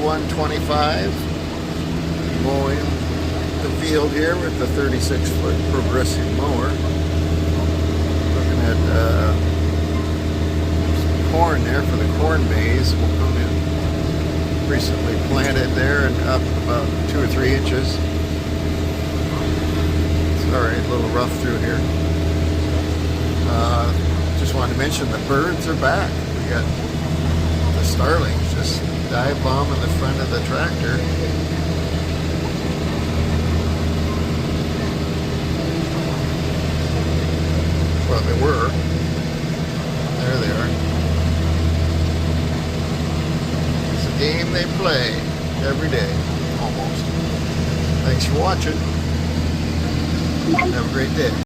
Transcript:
125, mowing the field here with the 36-foot progressive mower. Looking at some corn there for the corn maze. Recently planted there and up about 2 or 3 inches. Sorry, a little rough through here. Just wanted to mention the birds are back. We got the starlings just dive bombing the front of the tractor. Well, they were. There they are. It's a game they play every day, almost. Thanks for watching. Have a great day.